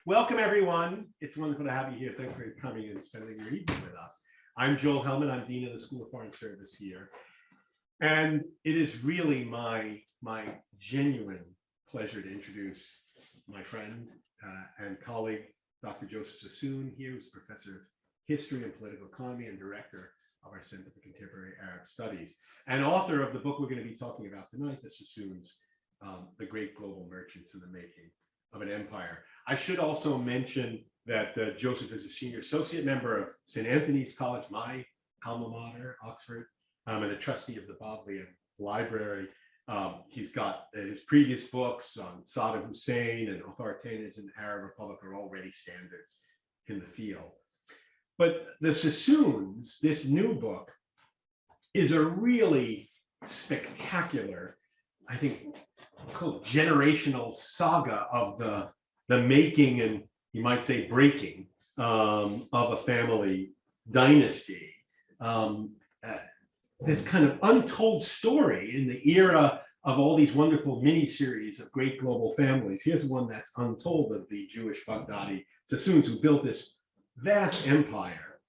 Welcome, everyone. It's wonderful to have you here. Thanks for coming and spending your evening with us. I'm Joel Hellman. I'm Dean of the School of Foreign Service here. And it is really my genuine pleasure to introduce my friend and colleague, Dr. Joseph Sassoon here, who's Professor of History and Political Economy and Director of our Center for Contemporary Arab Studies, and author of the book we're going to be talking about tonight, the Sassoons, The Great Global Merchants in the Making of an Empire. I should also mention that Joseph is a senior associate member of St. Anthony's College, my alma mater, Oxford, and a trustee of the Bodleian Library. He's got his previous books on Saddam Hussein and authoritarianism in the Arab Republic are already standards in the field. But the Sassoons, this new book, is a really spectacular, I think, called generational saga of the making and you might say breaking of a family dynasty. This kind of untold story in the era of all these wonderful mini-series of great global families. Here's one that's untold of the Jewish Bagdadi Sassoons, who built this vast empire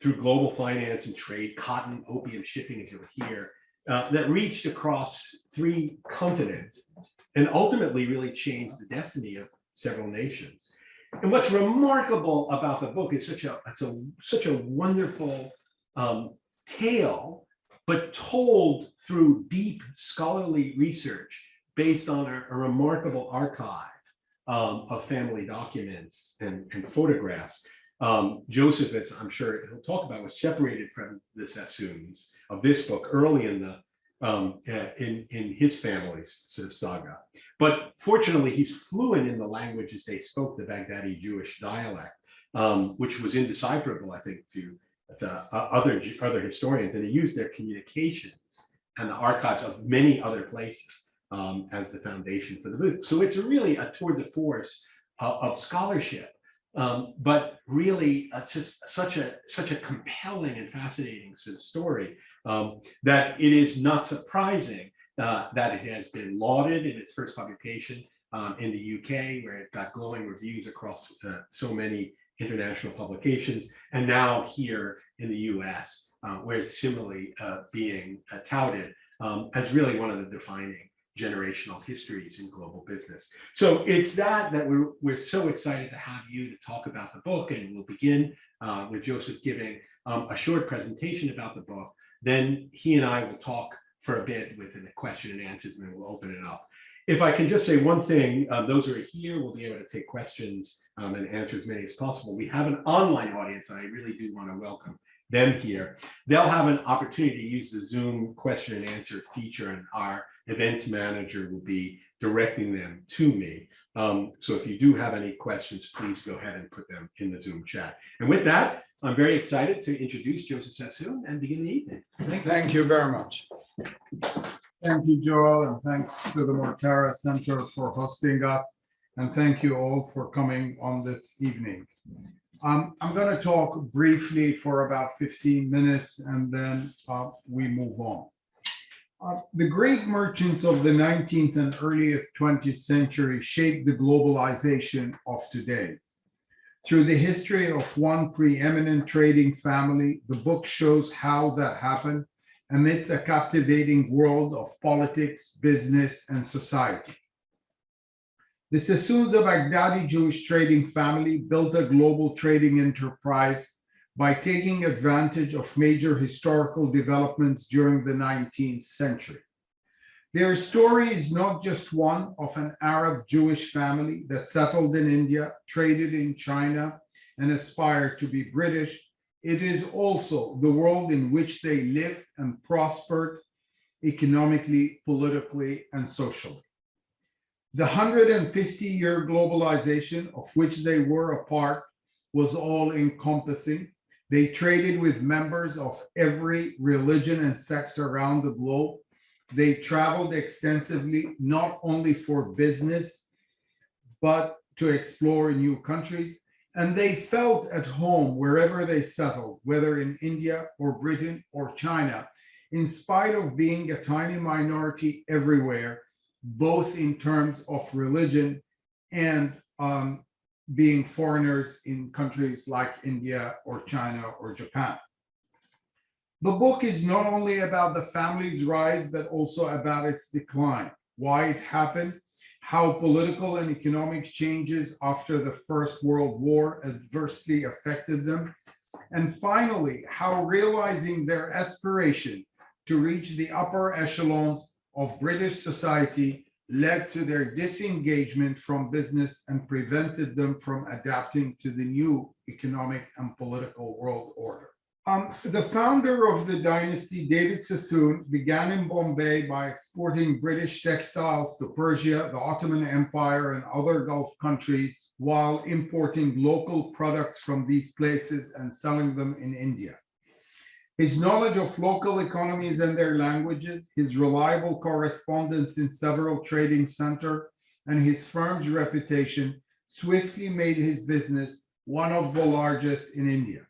through global finance and trade, cotton, opium shipping, as you'll hear, that reached across 3 continents and ultimately really changed the destiny of several nations. And what's remarkable about the book is such a wonderful tale, but told through deep scholarly research based on a remarkable archive of family documents and photographs. Joseph, as I'm sure he'll talk about, was separated from the Sassoons of this book early in the in his family's sort of saga. But fortunately, he's fluent in the languages they spoke, the Baghdadi Jewish dialect, which was indecipherable, I think, to other historians, and he used their communications and the archives of many other places as the foundation for the book. So it's really a tour de force of scholarship. But really, it's just such a compelling and fascinating sort of story that it is not surprising that it has been lauded in its first publication in the UK, where it got glowing reviews across so many international publications, and now here in the US, where it's similarly being touted as really one of the defining generational histories in global business. So it's that we're so excited to have you to talk about the book, and we'll begin with Joseph giving a short presentation about the book. Then he and I will talk for a bit with a question and answers, and then we'll open it up. If I can just say one thing, those who are here will be able to take questions and answer as many as possible. We have an online audience, and I really do want to welcome them here. They'll have an opportunity to use the Zoom question and answer feature, and our events manager will be directing them to me. So if you do have any questions, please go ahead and put them in the Zoom chat. And with that, I'm very excited to introduce Joseph Sassoon and begin the evening. Thank you very much. Thank you, Joel, and thanks to the Mortara Center for hosting us. And thank you all for coming on this evening. I'm going to talk briefly for about 15 minutes, and then we move on. The great merchants of the 19th and earliest 20th century shaped the globalization of today. Through the history of one preeminent trading family, the book shows how that happened amidst a captivating world of politics, business, and society. The Sassoons, a Baghdadi Jewish trading family, built a global trading enterprise by taking advantage of major historical developments during the 19th century. Their story is not just one of an Arab Jewish family that settled in India, traded in China, and aspired to be British. It is also the world in which they lived and prospered economically, politically, and socially. The 150-year globalization of which they were a part was all-encompassing. They traded with members of every religion and sect around the globe. They traveled extensively, not only for business, but to explore new countries. And they felt at home wherever they settled, whether in India or Britain or China, in spite of being a tiny minority everywhere, both in terms of religion and being foreigners in countries like India or China or Japan. The book is not only about the family's rise, but also about its decline, why it happened, how political and economic changes after the First World War adversely affected them, and finally, how realizing their aspiration to reach the upper echelons of British society led to their disengagement from business and prevented them from adapting to the new economic and political world order. The founder of the dynasty, David Sassoon, began in Bombay by exporting British textiles to Persia, the Ottoman Empire, and other Gulf countries, while importing local products from these places and selling them in India. His knowledge of local economies and their languages, his reliable correspondence in several trading centers, and his firm's reputation swiftly made his business one of the largest in India.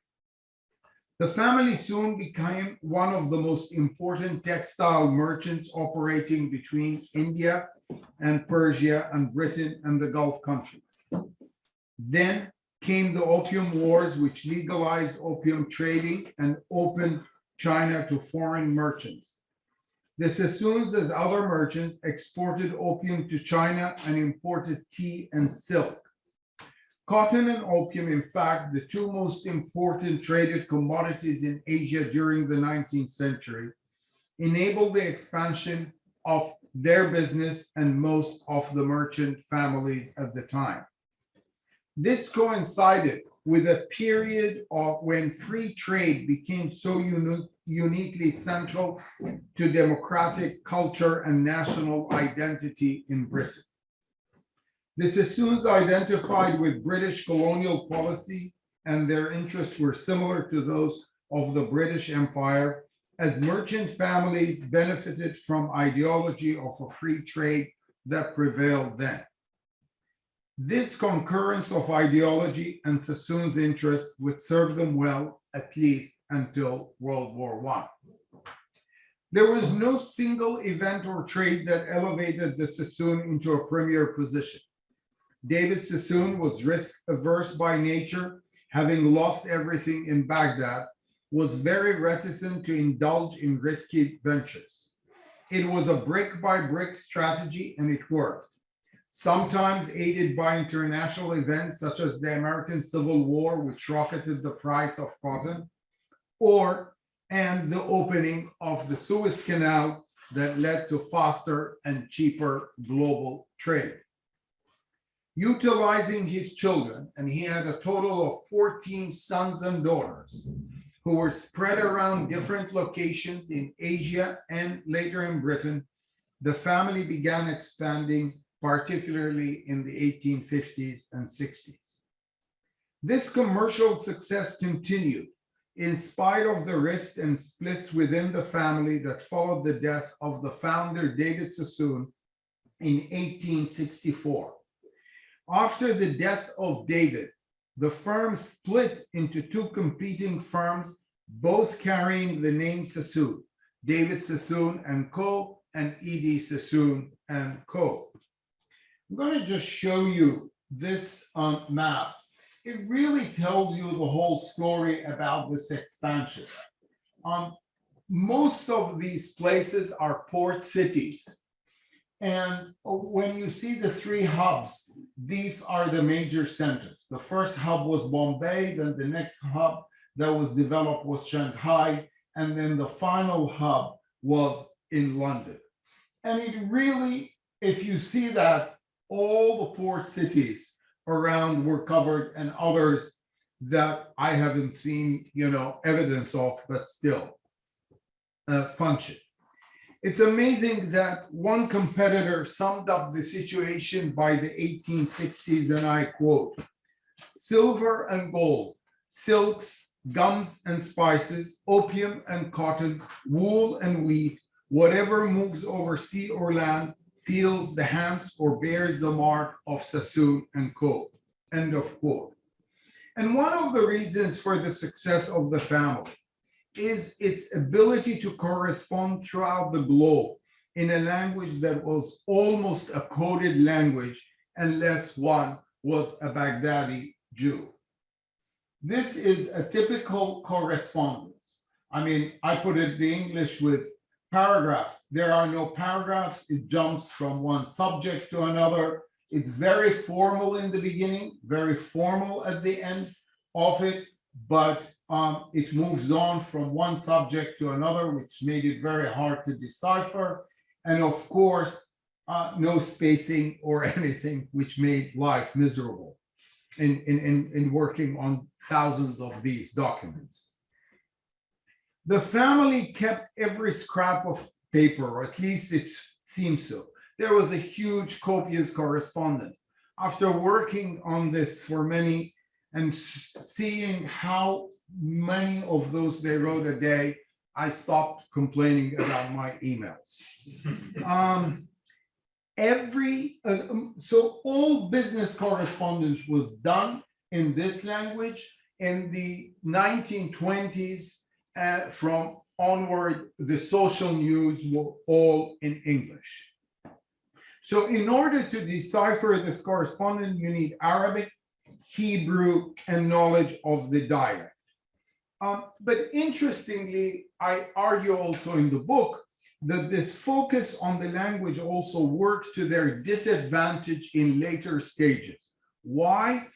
The family soon became one of the most important textile merchants operating between India and Persia and Britain and the Gulf countries. Then came the Opium Wars, which legalized opium trading and opened China to foreign merchants. The Sassoons, as other merchants, exported opium to China and imported tea and silk. Cotton and opium, in fact, the two most important traded commodities in Asia during the 19th century, enabled the expansion of their business and most of the merchant families at the time. This coincided with a period of when free trade became so uniquely central to democratic culture and national identity in Britain. The Sassoons identified with British colonial policy, and their interests were similar to those of the British Empire, as merchant families benefited from ideology of a free trade that prevailed then. This concurrence of ideology and Sassoon's interest would serve them well, at least until World War I. There was no single event or trade that elevated the Sassoon into a premier position. David Sassoon was risk-averse by nature, having lost everything in Baghdad, was very reticent to indulge in risky ventures. It was a brick-by-brick strategy, and it worked, sometimes aided by international events such as the American Civil War, which rocketed the price of cotton, and the opening of the Suez Canal that led to faster and cheaper global trade. Utilizing his children, and he had a total of 14 sons and daughters who were spread around different locations in Asia and later in Britain, the family began expanding, particularly in the 1850s and 60s. This commercial success continued in spite of the rift and splits within the family that followed the death of the founder, David Sassoon, in 1864. After the death of David, the firm split into two competing firms, both carrying the name Sassoon, David Sassoon and Co. and E.D. Sassoon and Co. I'm going to just show you this map. It really tells you the whole story about this expansion. Most of these places are port cities. And when you see the three hubs, these are the major centers. The first hub was Bombay, then the next hub that was developed was Shanghai, and then the final hub was in London. And it really, if you see that, all the port cities around were covered, and others that I haven't seen, evidence of, but still function. It's amazing that one competitor summed up the situation by the 1860s, and I quote, "Silver and gold, silks, gums and spices, opium and cotton, wool and wheat, whatever moves over sea or land, feels the hands or bears the mark of Sassoon and Co." End of quote. And one of the reasons for the success of the family is its ability to correspond throughout the globe in a language that was almost a coded language, unless one was a Baghdadi Jew. This is a typical correspondence. I mean, I put it the English with paragraphs. There are no paragraphs. It jumps from one subject to another. It's very formal in the beginning, very formal at the end of it, but it moves on from one subject to another, which made it very hard to decipher. And of course, no spacing or anything, which made life miserable in working on thousands of these documents. The family kept every scrap of paper, or at least it seems so. There was a huge copious correspondence. After working on this for many and seeing how many of those they wrote a day, I stopped complaining about my emails. So all business correspondence was done in this language. In the 1920s, from onward, the social news were all in English. So in order to decipher this correspondence, you need Arabic, Hebrew, and knowledge of the dialect. But interestingly, I argue also in the book that this focus on the language also worked to their disadvantage in later stages. Why?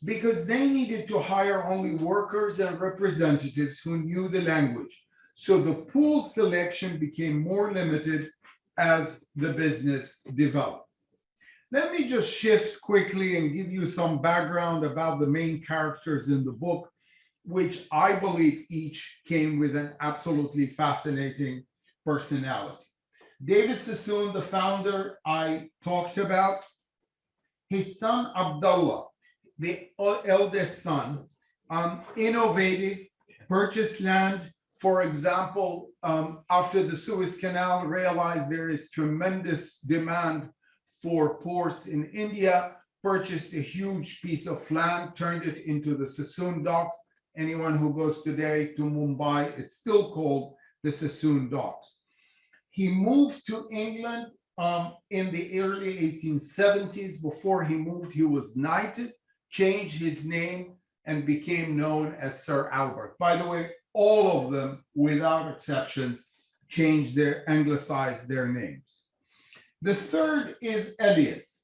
Because they needed to hire only workers and representatives who knew the language. So the pool selection became more limited as the business developed. Let me just shift quickly and give you some background about the main characters in the book, which I believe each came with an absolutely fascinating personality. David Sassoon, the founder I talked about, his son Abdullah, the eldest son, innovative, purchased land. For example, after the Suez Canal, realized there is tremendous demand for ports in India, purchased a huge piece of land, turned it into the Sassoon docks. Anyone who goes today to Mumbai, it's still called the Sassoon docks. He moved to England in the early 1870s. Before he moved, he was knighted, changed his name, and became known as Sir Albert. By the way, all of them, without exception, changed their, anglicized their names. The third is Elias.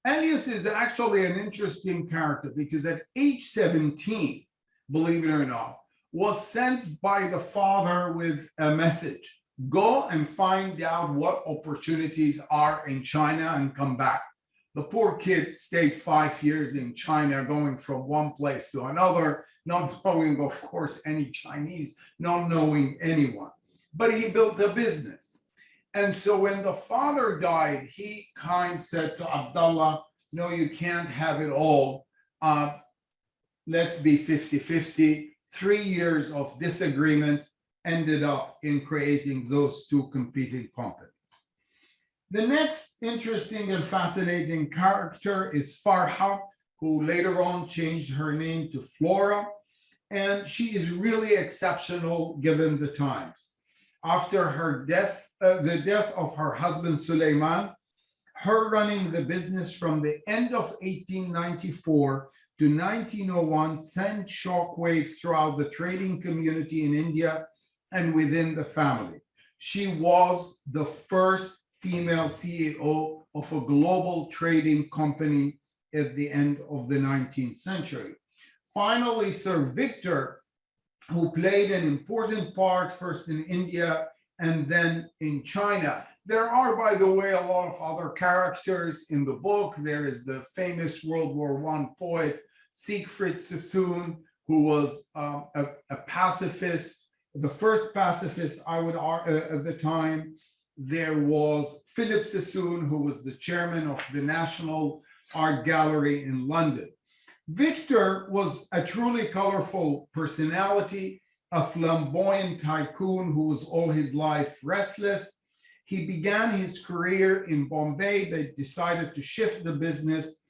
Elias is actually an interesting character because at age 17, believe it or not, was sent by the father with a message. Go and find out what opportunities are in China and come back. The poor kid stayed 5 years in China, going from one place to another, not knowing, of course, any Chinese, not knowing anyone. But he built a business. And so when the father died, he said to Abdullah, no, you can't have it all. Let's be 50-50. 3 years of disagreement ended up in creating those two competing companies. The next interesting and fascinating character is Farha, who later on changed her name to Flora. And she is really exceptional given the times. After her death, the death of her husband, Suleiman, her running the business from the end of 1894 to 1901 sent shockwaves throughout the trading community in India and within the family. She was the first female CEO of a global trading company at the end of the 19th century. Finally, Sir Victor, who played an important part first in India and then in China. There are, by the way, a lot of other characters in the book. There is the famous World War I poet, Siegfried Sassoon, who was a pacifist, the first pacifist, I would argue, at the time. There was Philip Sassoon, who was the chairman of the National Art Gallery in London. Victor was a truly colorful personality, a flamboyant tycoon who was all his life restless. He began his career in Bombay, but decided to shift the business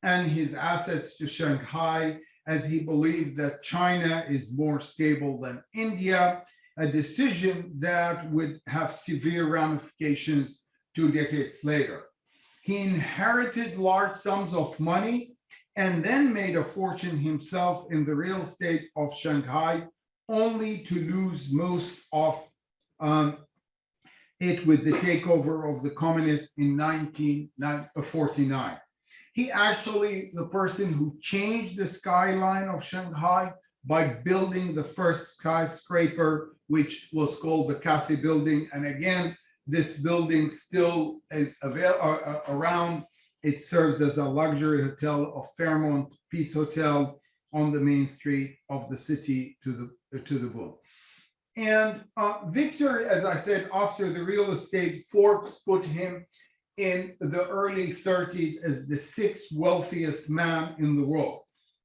and his assets to Shanghai, as he believed that China is more stable than India, a decision that would have severe ramifications 2 decades later. He inherited large sums of money and then made a fortune himself in the real estate of Shanghai, only to lose most of it with the takeover of the communists in 1949. He actually, the person who changed the skyline of Shanghai by building the first skyscraper, which was called the Cathay Building. And again, this building still is around. It serves as a luxury hotel of Fairmont Peace Hotel on the main street of the city to the boom. And Victor, as I said, after the real estate, Forbes put him in the early 30s as the 6th wealthiest man in the world.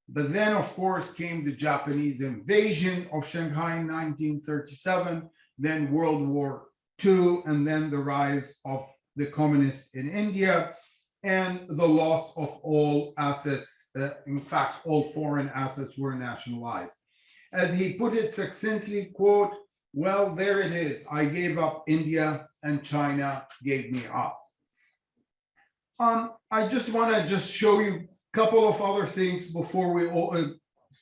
But then, of course, came the Japanese invasion of Shanghai in 1937, then World War II, and then the rise of the communists in India, and the loss of all assets. In fact, all foreign assets were nationalized. As he put it succinctly, quote, "Well, there it is. I gave up India and China gave me up." I just want to show you a couple of other things before we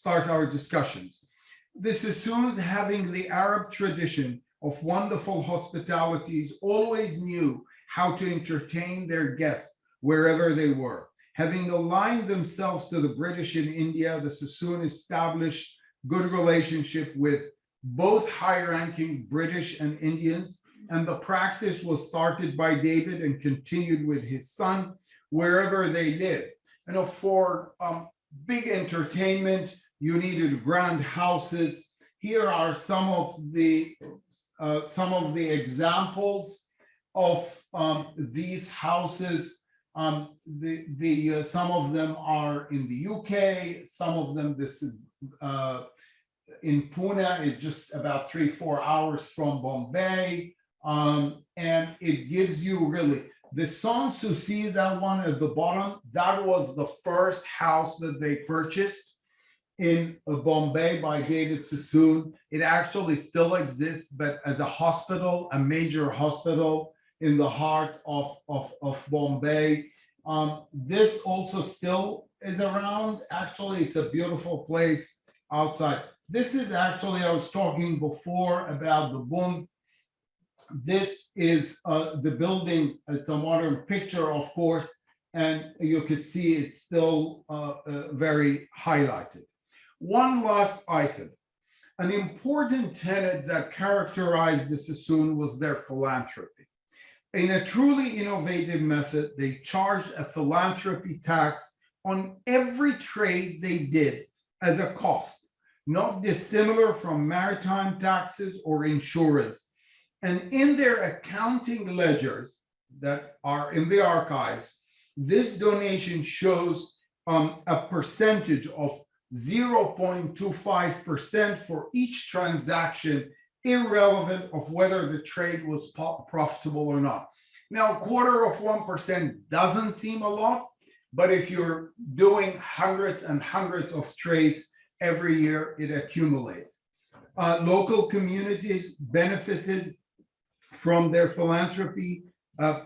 start our discussions. The Sassoons, having the Arab tradition of wonderful hospitalities, always knew how to entertain their guests wherever they were. Having aligned themselves to the British in India, the Sassoon established good relationship with both high-ranking British and Indians, and the practice was started by David and continued with his son wherever they lived. And for big entertainment, you needed grand houses. Here are some of the examples of these houses. Some of them are in the UK. Some of them in Pune is just about 3-4 hours from Bombay. And it gives you really the Sanssouci, that one at the bottom, that was the first house that they purchased in Bombay by David Sassoon. It actually still exists, but as a hospital, a major hospital in the heart of Bombay. This also still is around. Actually, it's a beautiful place outside. This is actually, I was talking before about the boom. This is the building. It's a modern picture, of course, and you could see it's still very highlighted. One last item. An important tenet that characterized the Sassoon was their philanthropy. In a truly innovative method, they charged a philanthropy tax on every trade they did as a cost, not dissimilar from maritime taxes or insurance. And in their accounting ledgers that are in the archives, this donation shows a percentage of 0.25% for each transaction, irrelevant of whether the trade was profitable or not. Now, 0.25% doesn't seem a lot, but if you're doing hundreds and hundreds of trades every year, it accumulates. Local communities benefited from their philanthropy,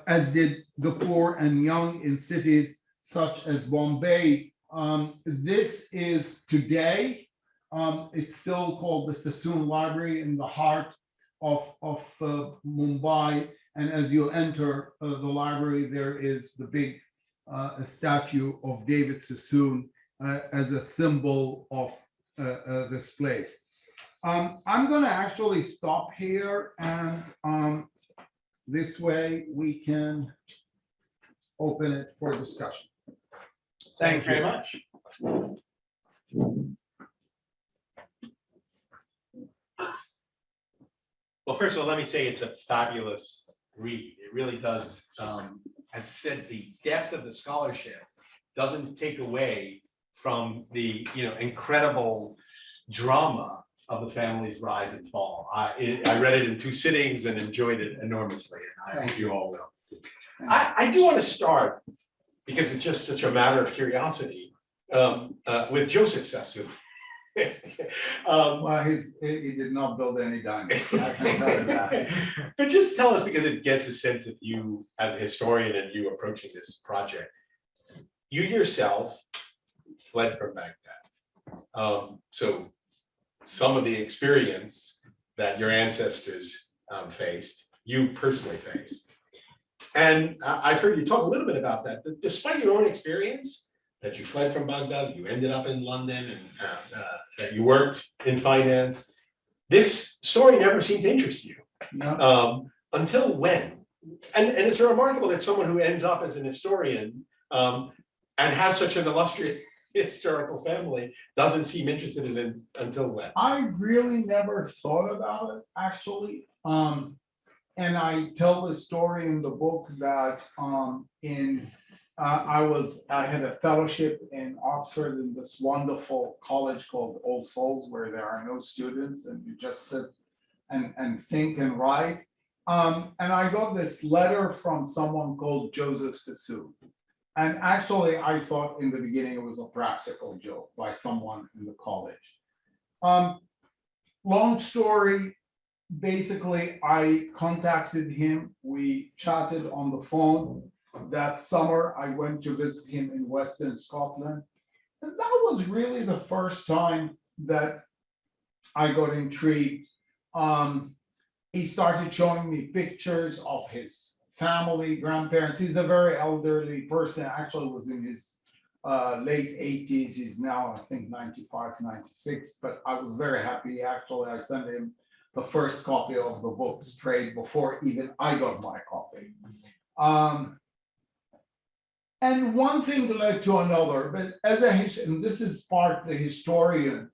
as did the poor and young in cities such as Bombay. This is today, it's still called the Sassoon Library in the heart of Mumbai. And as you enter the library, there is the big statue of David Sassoon as a symbol of this place. I'm going to actually stop here, and this way we can open it for discussion. Thanks very much. Well, first of all, let me say it's a fabulous read. It really does. As I said, the depth of the scholarship doesn't take away from the incredible drama of the family's rise and fall. I read it in 2 sittings and enjoyed it enormously, and I hope you all will. I do want to start, because it's just such a matter of curiosity, with Joseph Sassoon. Well, he did not build any dynasty. I can tell you that. But just tell us, because it gets a sense of you as a historian and you approaching this project. You yourself fled from Baghdad. So some of the experience that your ancestors faced, you personally faced. And I've heard you talk a little bit about that despite your own experience, that you fled from Baghdad, you ended up in London, and that you worked in finance. This story never seemed to interest you. No. Until when? And it's remarkable that someone who ends up as an historian and has such an illustrious historical family doesn't seem interested in it until when? I really never thought about it, actually. And I tell the story in the book that I had a fellowship in Oxford in this wonderful college called All Souls, where there are no students and you just sit and think and write. And I got this letter from someone called Joseph Sassoon. And actually, I thought in the beginning it was a practical joke by someone in the college. Long story, basically, I contacted him. We chatted on the phone. That summer, I went to visit him in Western Scotland. And that was really the first time that I got intrigued. He started showing me pictures of his family, grandparents. He's a very elderly person, actually was in his late 80s. He's now, I think, 95, 96, but I was very happy. Actually, I sent him the first copy of the book straight before even I got my copy. And one thing led to another, but as and this is part the historian,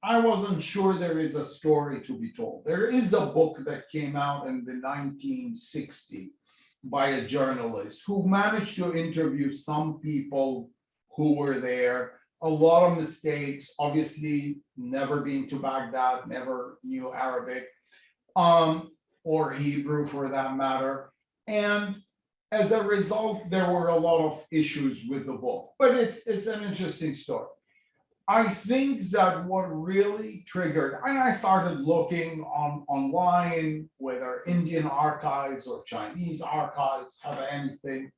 I wasn't sure there is a story to be told. There is a book that came out in the 1960s by a journalist who managed to interview some people who were there. A lot of mistakes, obviously never been to Baghdad, never knew Arabic or Hebrew for that matter. And as a result, there were a lot of issues with the book, but it's an interesting story. I think that what really triggered, and I started looking online, whether Indian archives or Chinese archives have anything.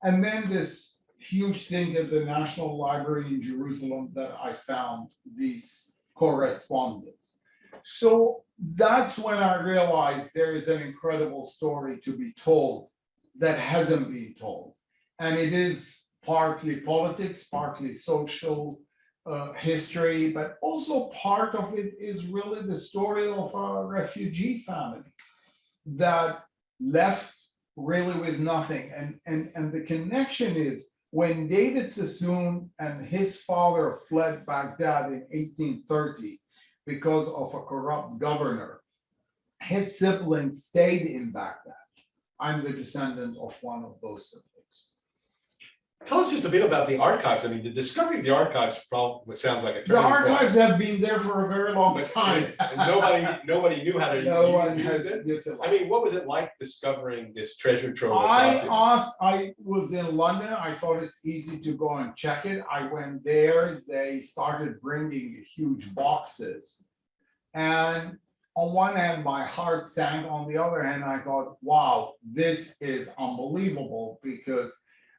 And then this huge thing at the National Library in Jerusalem that I found these correspondence. So that's when I realized there is an incredible story to be told that hasn't been told. And it is partly politics, partly social history, but also part of it is really the story of a refugee family that left really with nothing. And the connection is when David Sassoon and his father fled Baghdad in 1830 because of a corrupt governor, his siblings stayed in Baghdad. I'm the descendant of one of those siblings. Tell us just a bit about the archives. I mean, the discovery of the archives probably sounds like a The turning point. archives have been there for a very long time. And nobody knew how to No one use has it. utilized. I mean, what was it like discovering this treasure trove of I documents? was in London. I thought it's easy to go and check it. I went there. They started bringing huge boxes. And on one hand, my heart sank. On the other hand, I thought, wow, this is unbelievable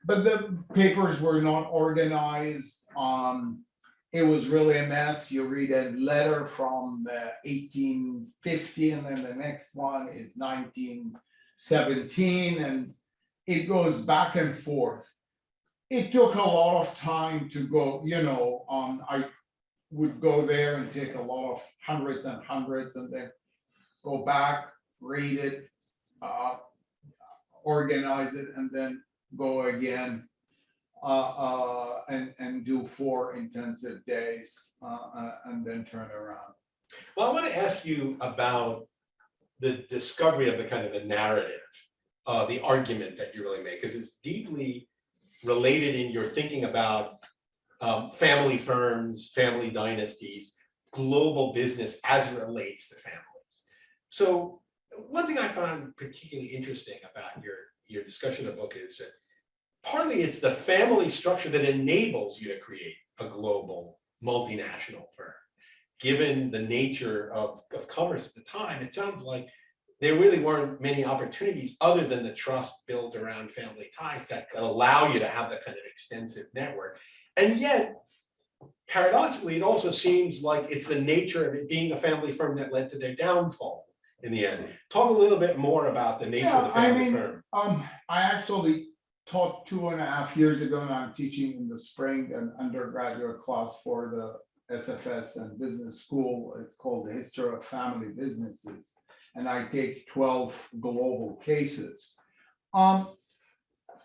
but the papers were not organized. It was really a mess. You read a letter from 1850, and then the next one is 1917, and it goes back and forth. It took a lot of time to go, I would go there and take a lot of hundreds and hundreds, and then go back, read it, organize it, and then go again and do 4 intensive days and then turn around. Well, I want to ask you about the discovery of the kind of the narrative, the argument that you really make, because it's deeply related in your thinking about family firms, family dynasties, global business as it relates to families. So one thing I found particularly interesting about your discussion of the book is that partly it's the family structure that enables you to create a global multinational firm. Given the nature of commerce at the time, it sounds like there really weren't many opportunities other than the trust built around family ties that could allow you to have that kind of extensive network. And yet, paradoxically, it also seems like it's the nature of it being a family firm that led to their downfall in the end. Talk a little bit more about the nature of the family firm. I actually taught 2.5 years ago, and I'm teaching in the spring an undergraduate class for the SFS and business school. It's called The History of Family Businesses. And I take 12 global cases.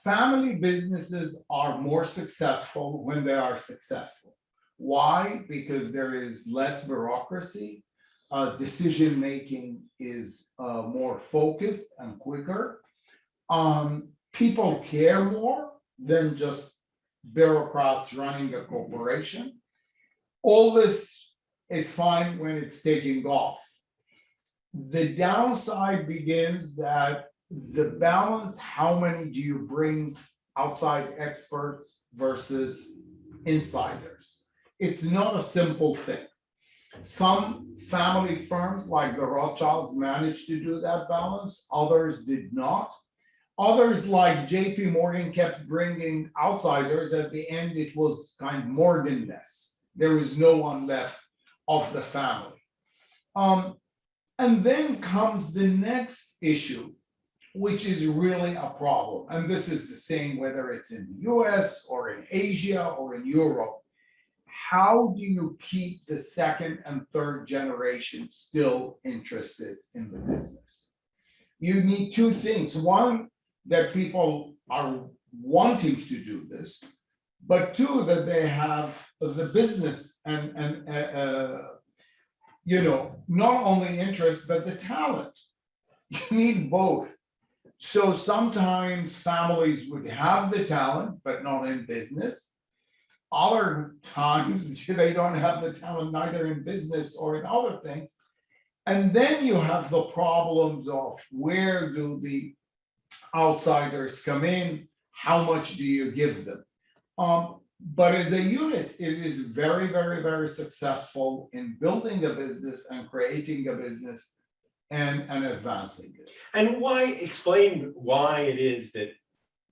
Family businesses are more successful when they are successful. Why? Because there is less bureaucracy. Decision-making is more focused and quicker. People care more than just bureaucrats running a corporation. All this is fine when it's taking off. The downside begins that the balance, how many do you bring outside experts versus insiders? It's not a simple thing. Some family firms like the Rothschilds managed to do that balance, others did not. Others like JP Morgan kept bringing outsiders. At the end, it was kind of Morgan-ness. There was no one left of the family. And then comes the next issue, which is really a problem. And this is the same whether it's in the US or in Asia or in Europe. How do you keep the second and third generation still interested in the business? You need two things. One, that people are wanting to do this, but two, that they have the business and not only interest, but the talent. You need both. So sometimes families would have the talent, but not in business. Other times they don't have the talent neither in business or in other things. And then you have the problems of where do the outsiders come in? How much do you give them? But as a unit, it is very, very, very successful in building a business and creating a business and advancing it. And explain why it is that,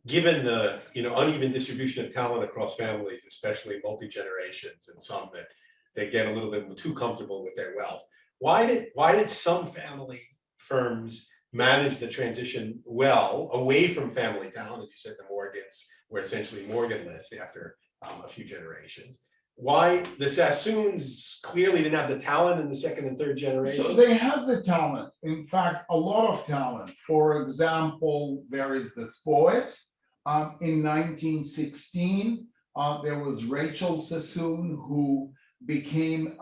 given the uneven distribution of talent across families, especially multi-generations, and some that they get a little bit too comfortable with their wealth, why did some family firms manage the transition well away from family talent? As you said, the Morgans were essentially Morganless after a few generations. Why the Sassoons clearly didn't have the talent in the second and third generation? So they have the talent. In fact, a lot of talent. For example, there is this poet. In 1916, there was Rachel Sassoon, who became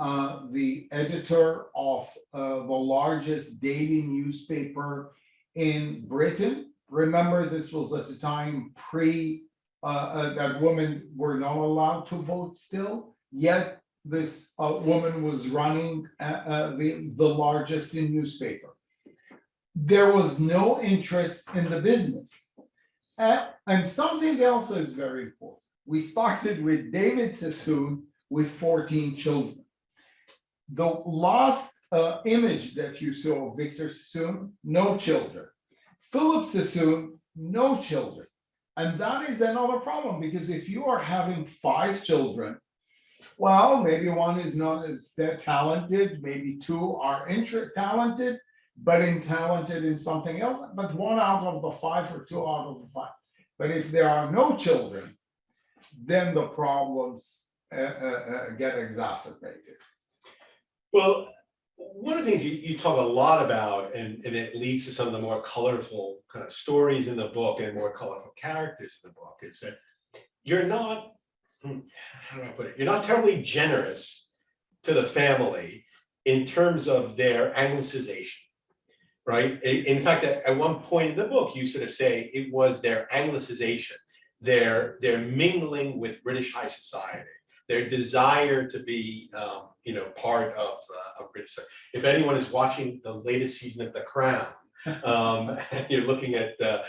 the editor of the largest daily newspaper in Britain. Remember, this was at a time that women were not allowed to vote still, yet this woman was running the largest newspaper. There was no interest in the business. And something else is very important. We started with David Sassoon with 14 children. The last image that you saw of Victor Sassoon, no children. Philip Sassoon, no children. And that is another problem, because if you are having 5 children, well, maybe one is not as talented, maybe 2 are talented, but talented in something else, but 1 out of the 5 or 2 out of the 5. But if there are no children, then the problems get exacerbated. Well, one of the things you talk a lot about, and it leads to some of the more colorful kind of stories in the book and more colorful characters in the book, is that you're not, how do I put it? You're not terribly generous to the family in terms of their Anglicization, right? In fact, at one point in the book, you sort of say it was their Anglicization, their mingling with British high society, their desire to be, part of British society. If anyone is watching the latest season of The Crown, you're looking at the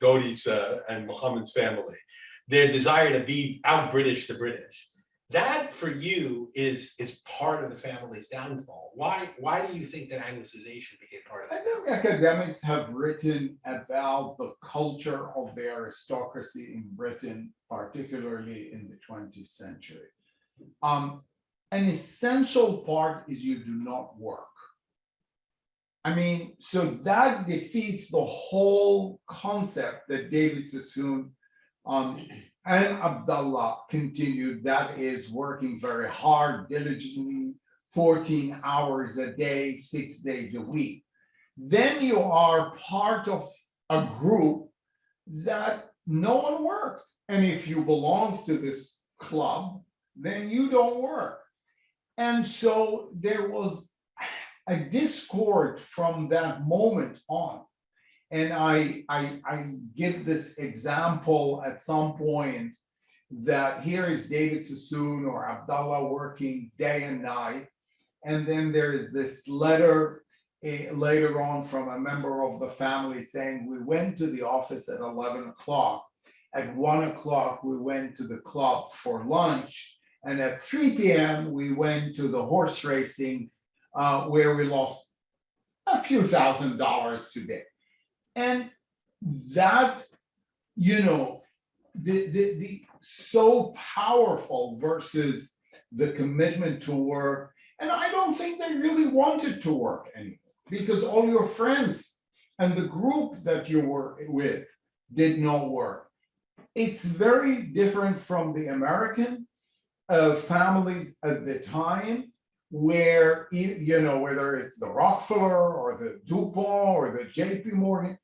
Dodis and Muhammad's family, their desire to be out-British the British. that for you is part of the family's downfall. Why do you think that Anglicization became part of I that? think academics have written about the culture of the aristocracy in Britain, particularly in the 20th century. An essential part is you do not work. I mean, so that defeats the whole concept that David Sassoon and Abdullah continued, that is working very hard, diligently, 14 hours a day, 6 days a week. Then you are part of a group that no one works. And if you belong to this club, then you don't work. And so there was a discord from that moment on. And I give this example at some point that here is David Sassoon or Abdullah working day and night. And then there is this letter later on from a member of the family saying, we went to the office at 11 o'clock. At 1 o'clock, we went to the club for lunch. And at 3 p.m., we went to the horse racing where we lost a few $1,000s today. And that, the so powerful versus the commitment to work. And I don't think they really wanted to work anymore because all your friends and the group that you were with did not work. It's very different from the American families at the time, where, whether it's the Rockefeller or the DuPont or the JP Morgan,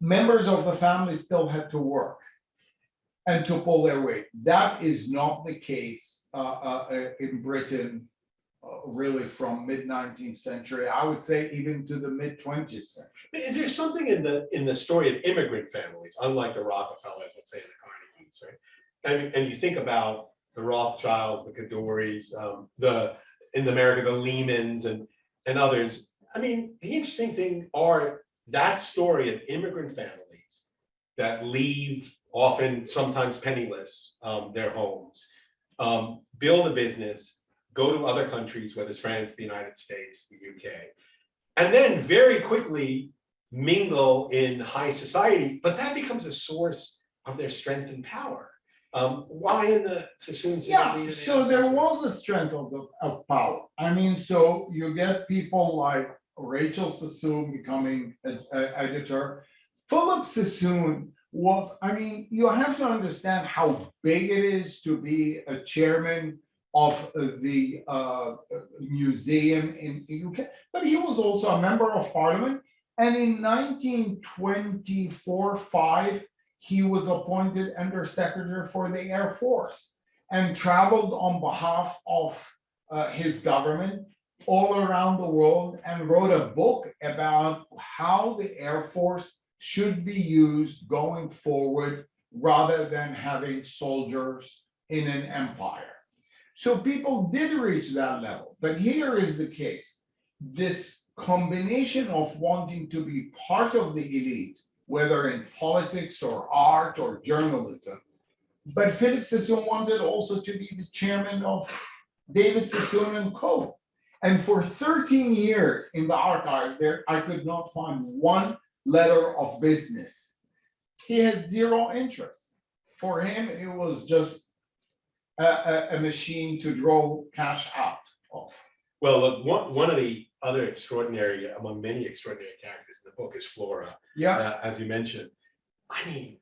members of the family still had to work and to pull their weight. That is not the case in Britain, really from mid-19th century, I would say even to the mid-20th century. Is there something in the story of immigrant families, unlike the Rockefellers, let's say, and the Carnegies, right? And you think about the Rothschilds, the Cadoris, in America, the Lehmans and others. I mean, the interesting thing are that story of immigrant families that leave, often sometimes penniless, their homes, build a business, go to other countries, whether it's France, the United States, the UK, and then very quickly mingle in high society, but that becomes a source of their strength and power. Why in the Sassoons? Yeah, so there was a strength of power. I mean, so you get people like Rachel Sassoon becoming an editor. Philip Sassoon was, I mean, you have to understand how big it is to be a chairman of the museum in the UK, but he was also a member of parliament. And in 1924-5, he was appointed Under Secretary for the Air Force and traveled on behalf of his government all around the world and wrote a book about how the Air Force should be used going forward rather than having soldiers in an empire. So people did reach that level, but here is the case. This combination of wanting to be part of the elite, whether in politics or art or journalism, but Philip Sassoon wanted also to be the chairman of David Sassoon and Co. And for 13 years in the archive there, I could not find one letter of business. He had zero interest. For him, it was just a machine to draw cash out of. Well, look, one of the other extraordinary, among many extraordinary characters in the book is Flora. Yeah. As you mentioned. I mean,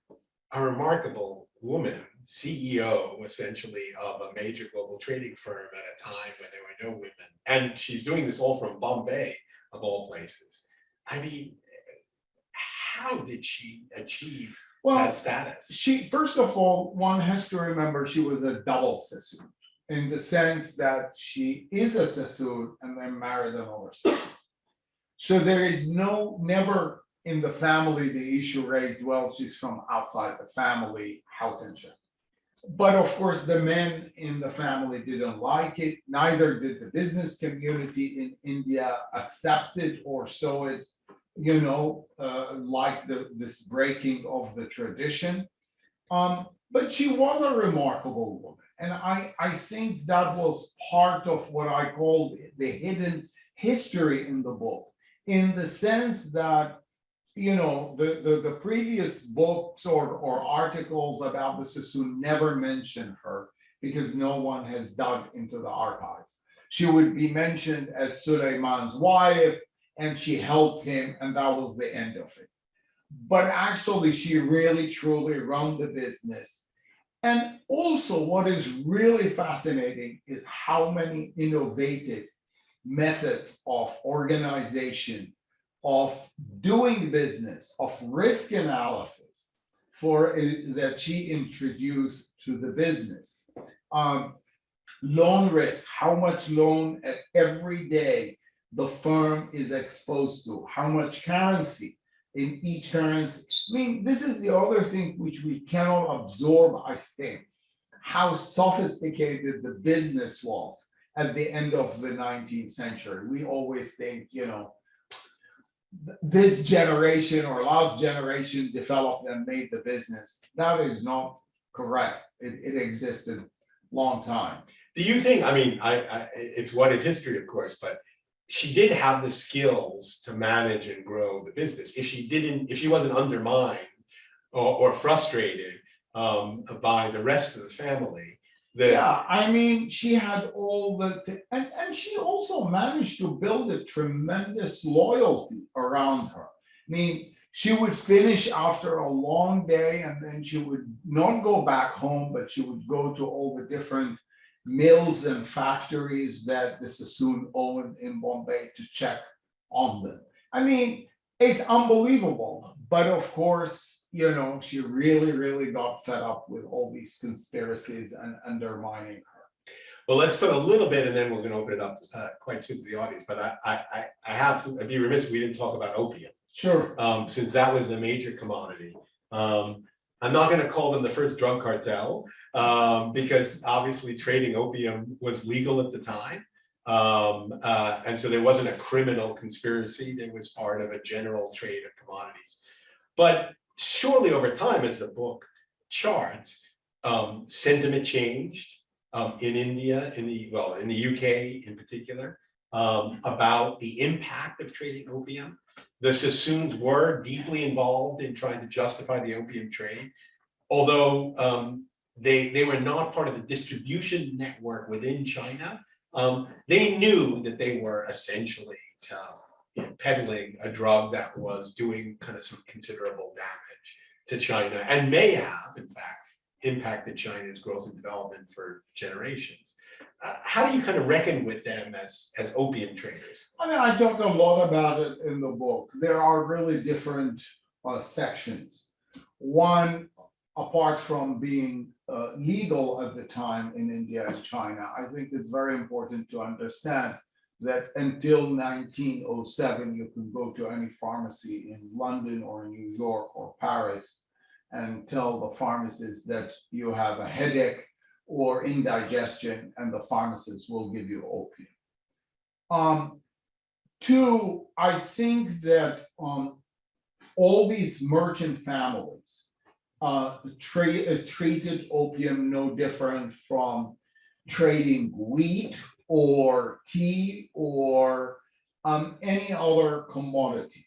a remarkable woman, CEO essentially of a major global trading firm at a time when there were no women. And she's doing this all from Bombay, of all places. I mean, how did she achieve that status? She, first of all, one has to remember she was a double Sassoon, in the sense that she is a Sassoon and then married another Sassoon. So there is never in the family the issue raised, well, she's from outside the family, how can she? But of course, the men in the family didn't like it, neither did the business community in India accept it or saw it, like this breaking of the tradition. But she was a remarkable woman. And I think that was part of what I call the hidden history in the book, in the sense that, the previous books or articles about the Sassoon never mention her because no one has dug into the archives. She would be mentioned as Suleiman's wife, and she helped him, and that was the end of it. But actually, she really, truly run the business. And also, what is really fascinating is how many innovative methods of organization, of doing business, of risk analysis that she introduced to the business. Loan risk, how much loan every day the firm is exposed to, how much currency in each currency. I mean, this is the other thing which we cannot absorb, I think, how sophisticated the business was at the end of the 19th century. We always think, this generation or last generation developed and made the business. That is not correct. It existed long time. Do you think, it's what if history, of course, but she did have the skills to manage and grow the business. If she wasn't undermined or frustrated by the rest of the family. She had all and she also managed to build a tremendous loyalty around her. She would finish after a long day, and then she would not go back home, but she would go to all the different mills and factories that the Sassoon owned in Bombay to check on them. It's unbelievable. But of course, she really, really got fed up with all these conspiracies and undermining her. Well, let's talk a little bit, and then we're going to open it up quite soon to the audience. But I'd be remiss if we didn't talk about opium. Sure. Since that was the major commodity. I'm not going to call them the first drug cartel, because obviously trading opium was legal at the time. And so there wasn't a criminal conspiracy. There was part of a general trade of commodities. But surely over time, as the book charts, sentiment changed in India, in the UK in particular, about the impact of trading opium. The Sassoons were deeply involved in trying to justify the opium trade, although they were not part of the distribution network within China. They knew that they were essentially peddling a drug that was doing kind of some considerable damage to China, and may have, in fact, impacted China's growth and development for generations. How do you kind of reckon with them as opium traders? I talk a lot about it in the book. There are really different sections. One, apart from being legal at the time in India and China, I think it's very important to understand that until 1907, you can go to any pharmacy in London or New York or Paris and tell the pharmacist that you have a headache or indigestion, and the pharmacist will give you opium. Two, I think that all these merchant families treated opium no different from trading wheat or tea or any other commodity.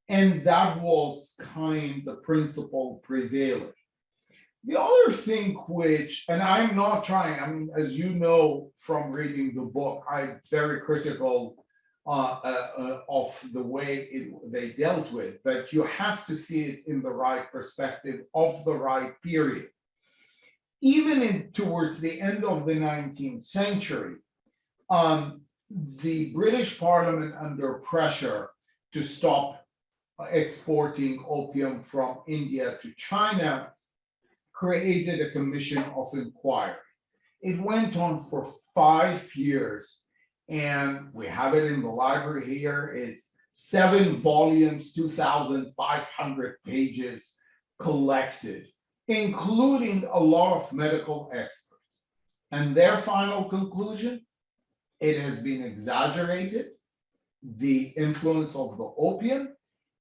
And that was the principle prevailing. The other thing which, and I'm not trying, as you know from reading the book, I'm very critical of the way they dealt with, but you have to see it in the right perspective of the right period. Even towards the end of the 19th century, the British Parliament, under pressure to stop exporting opium from India to China, created a commission of inquiry. It went on for 5 years, and we have it in the library here. Is 7 volumes, 2,500 pages collected, including a lot of medical experts. And their final conclusion: it has been exaggerated, the influence of the opium,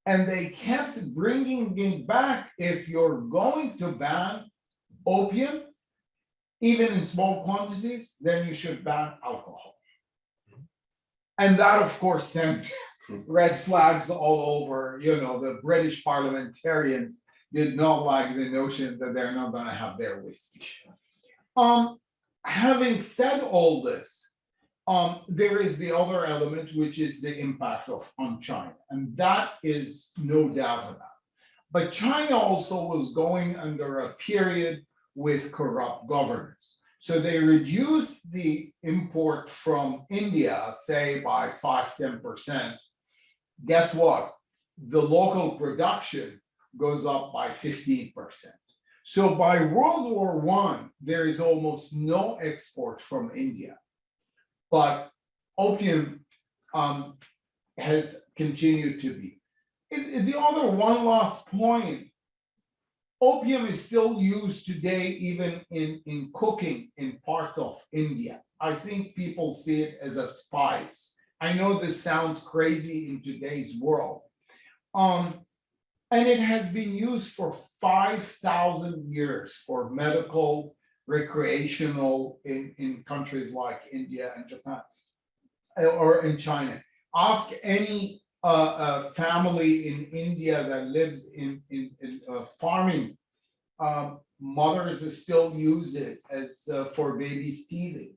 and they kept bringing it back. If you're going to ban opium, even in small quantities, then you should ban alcohol. And that, of course, sent red flags all over. The British parliamentarians did not like the notion that they're not going to have their whiskey. Having said all this, there is the other element, which is the impact on China, and that is no doubt about it. But China also was going under a period with corrupt governors. So they reduced the import from India, say by 5–10%. Guess what? The local production goes up by 15%. So by World War I, there is almost no export from India. But opium has continued to be. The other one last point, opium is still used today, even in cooking in parts of India. I think people see it as a spice. I know this sounds crazy in today's world. And it has been used for 5,000 years for medical, recreational in countries like India and Japan or in China. Ask any family in India that lives in farming. Mothers still use it as for baby teething.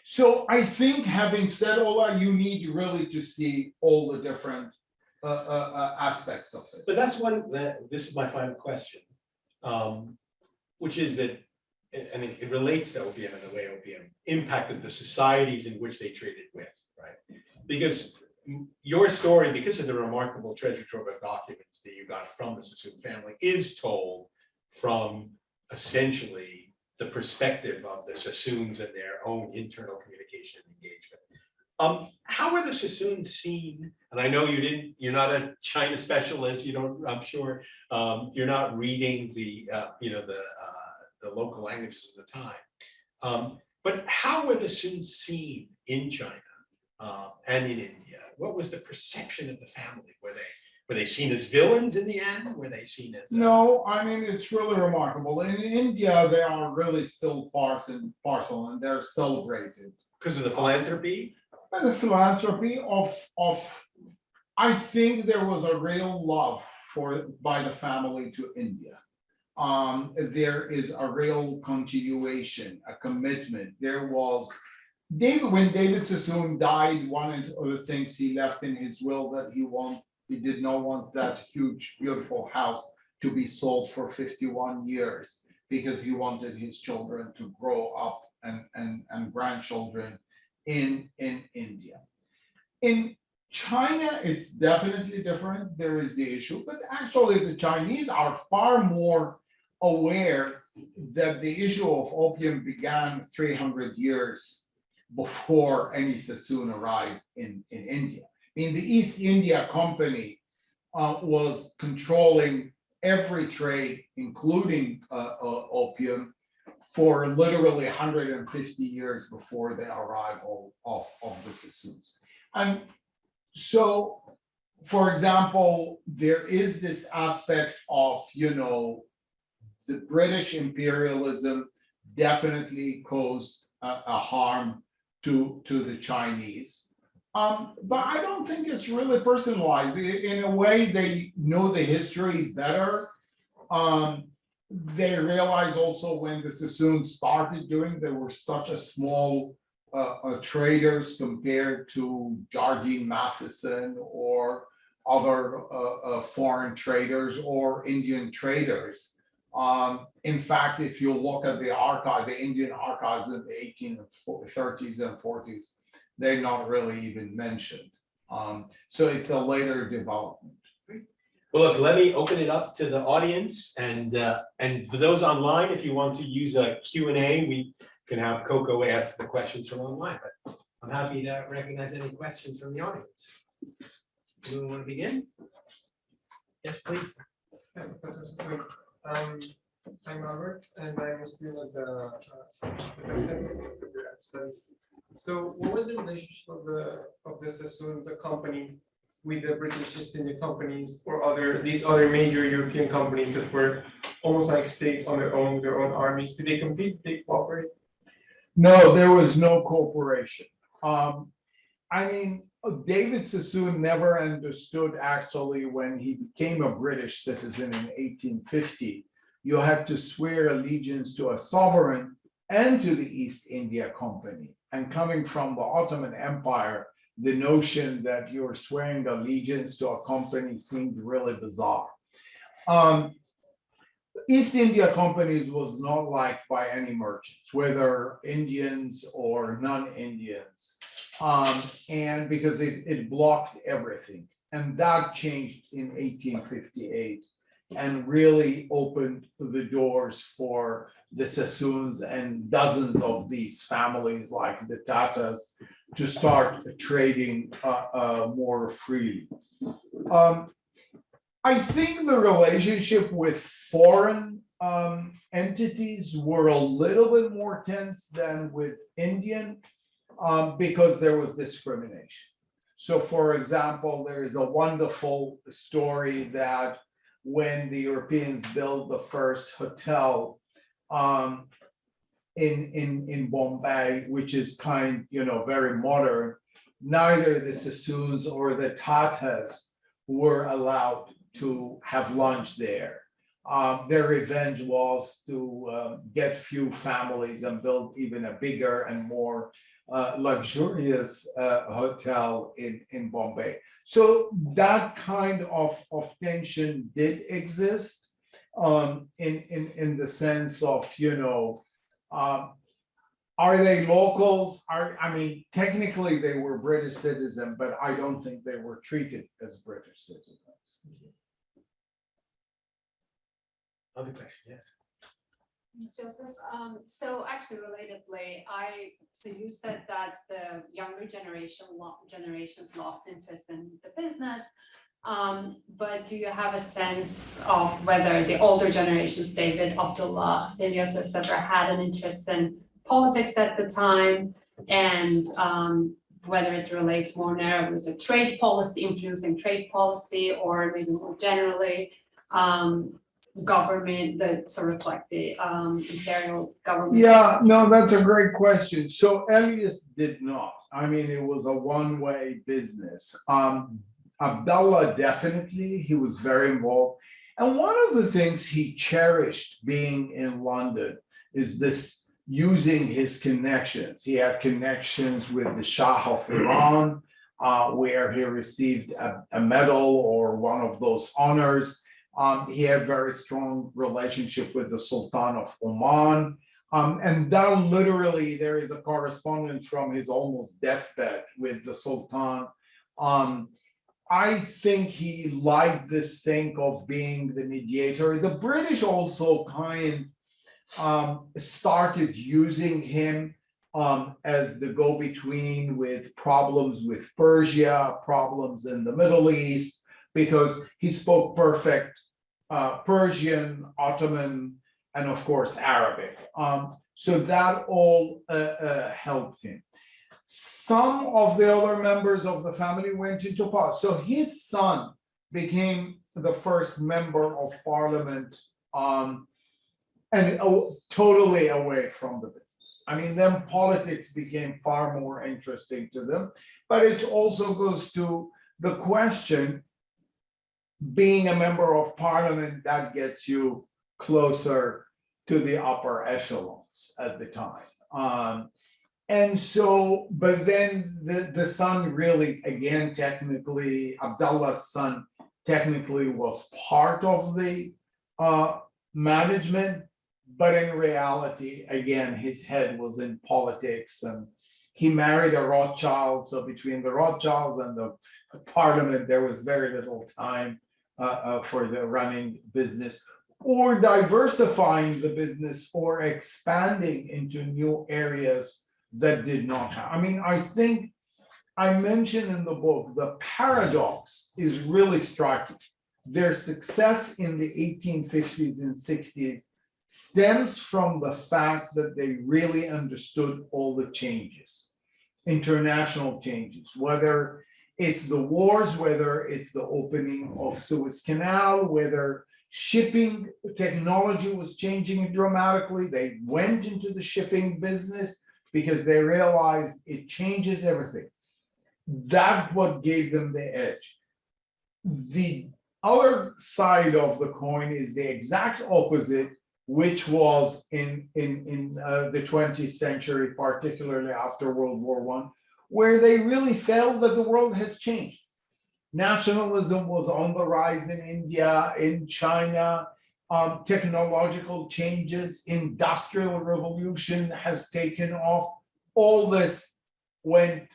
So I think, having said all that, you need really to see all the different aspects of it. But that's this is my final question, which is that, and it relates to opium and the way opium impacted the societies in which they traded with, right? Because your story, because of the remarkable treasure trove of documents that you got from the Sassoon family, is told from essentially the perspective of the Sassoons and their own internal communication and engagement. How are the Sassoons seen? And I know you're not a China specialist. You don't. I'm sure you're not reading the local languages of the time. But how were the Sassoons seen in China and in India? What was the perception of the family? Were they seen as villains in the end? Were they seen as No, I mean, it's really remarkable. In India, they are really still part and parcel, and they're celebrated because of the philanthropy? By the philanthropy of I think there was a real love by the family to India. There is a real continuation, a commitment. There was when David Sassoon died, one of the things he left in his will that he did not want that huge, beautiful house to be sold for 51 years because he wanted his children to grow up and grandchildren in India. In China, it's definitely different. There is the issue, but actually the Chinese are far more aware that the issue of opium began 300 years before any Sassoon arrived in India. I mean, the East India Company was controlling every trade, including opium, for literally 150 years before the arrival of the Sassoons. And so, for example, there is this aspect of, the British imperialism definitely caused a harm to the Chinese. But I don't think it's really personalized. In a way, they know the history better. They realized also when the Sassoons started doing, they were such a small traders compared to Jardine Matheson or other foreign traders or Indian traders. In fact, if you look at the Indian archives in the 1830s and 40s, they're not really even mentioned. So it's a later development. Well, look, let me open it up to the audience, and for those online, if you want to use a Q&A, we can have Coco ask the questions from online, but I'm happy to recognize any questions from the audience. Anyone want to begin? Yes, please. Yeah, Professor Sassoon. I'm Albert, and I'm a student at the Center for Studies. So, what was the relationship of the Sassoon, the company, with the British East India companies or these other major European companies that were almost like states on their own armies? Did they compete? Did they cooperate? No, there was no cooperation. I mean, David Sassoon never understood actually when he became a British citizen in 1850, you had to swear allegiance to a sovereign and to the East India Company. And coming from the Ottoman Empire, the notion that you're swearing allegiance to a company seemed really bizarre. East India Companies was not liked by any merchants, whether Indians or non-Indians, and because it blocked everything. And that changed in 1858 and really opened the doors for the Sassoons and dozens of these families like the Tatas to start trading more freely. I think the relationship with foreign entities were a little bit more tense than with Indian because there was discrimination. So for example, there is a wonderful story that when the Europeans built the first hotel in Bombay, which is very modern, neither the Sassoons or the Tatas were allowed to have lunch there. Their revenge was to get few families and build even a bigger and more luxurious hotel in Bombay. So that kind of tension did exist in the sense of, are they locals? I mean, technically they were British citizens, but I don't think they were treated as British citizens. Other question, yes. Ms. Joseph, so actually relatedly, so you said that the younger generations lost interest in the business, but do you have a sense of whether the older generations, David, Abdullah, Ilyas, etc., had an interest in politics at the time, and whether it relates more narrowly to trade policy, influencing trade policy, or maybe more generally, government that sort of like the imperial government? Yeah, no, that's a great question. So Elias did not. I mean, it was a one-way business. Abdullah, definitely, he was very involved. And one of the things he cherished being in London is this using his connections. He had connections with the Shah of Iran, where he received a medal or one of those honors. He had very strong relationship with the Sultan of Oman. And that literally, there is a correspondence from his almost deathbed with the Sultan. I think he liked this thing of being the mediator. The British also started using him as the go-between with problems with Persia, problems in the Middle East, because he spoke perfect Persian, Ottoman, and of course Arabic. So that all helped him. Some of the other members of the family went into power. So his son became the first member of parliament and totally away from the business. I mean, then politics became far more interesting to them, but it also goes to the question, being a member of parliament, that gets you closer to the upper echelons at the time. And so, but then the son really, again, technically, Abdullah's son technically was part of the management, but in reality, again, his head was in politics, and he married a Rothschild. So between the Rothschilds and the parliament, there was very little time for the running business or diversifying the business or expanding into new areas that did not have. I mean, I think I mentioned in the book, the paradox is really striking. Their success in the 1850s and 60s stems from the fact that they really understood all the changes, international changes, whether It's the wars, whether it's the opening of Suez Canal, whether shipping technology was changing dramatically. They went into the shipping business because they realized it changes everything. That's what gave them the edge. The other side of the coin is the exact opposite, which was in the 20th century, particularly after World War I, where they really felt that the world has changed. Nationalism was on the rise in India, in China, technological changes, industrial revolution has taken off. All this went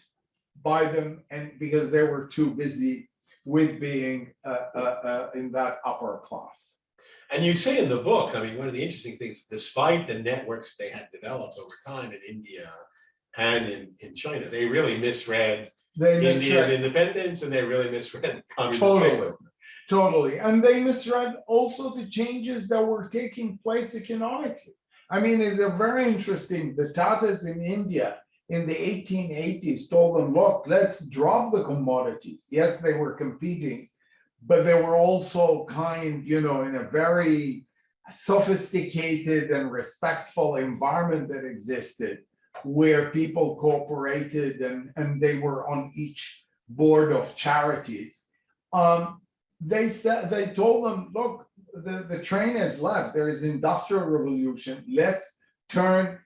by them, and because they were too busy with being in that upper class. And you say in the book, I mean, one of the interesting things, despite the networks they had developed over time in India and in China, they really misread Indian independence, and they really misread the communist state. Totally. And they misread also the changes that were taking place economically. I mean, it's very interesting. The Tatas in India in the 1880s told them, look, let's drop the commodities. Yes, they were competing, but they were also kind, in a very sophisticated and respectful environment that existed, where people cooperated and they were on each board of charities. They told them, look, the train has left. There is industrial revolution. Let's turn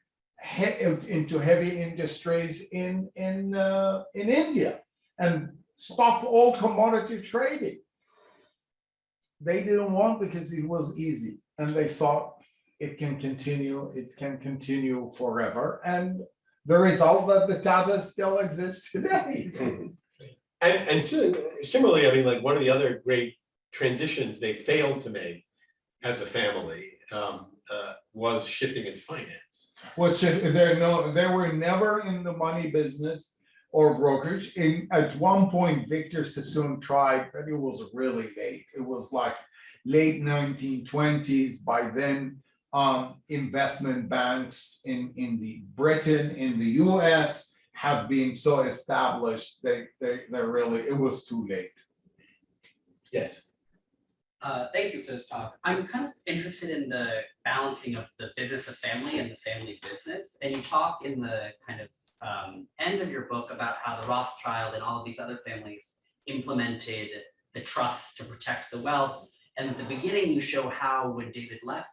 into heavy industries in India and stop all commodity trading. They didn't want, because it was easy, and they thought it can continue forever. And the result that the Tatas still exist today. And similarly, I mean, like one of the other great transitions they failed to make as a family was shifting into finance. They were never in the money business or brokerage. At one point, Victor Sassoon tried, but it was really late. It was like late 1920s. By then, investment banks in Britain, in the US, have been so established, they really, it was too late. Yes. Thank you for this talk. I'm kind of interested in the balancing of the business of family and the family business. And you talk in the kind of end of your book about how the Rothschild and all of these other families implemented the trust to protect the wealth. And at the beginning, you show how when David left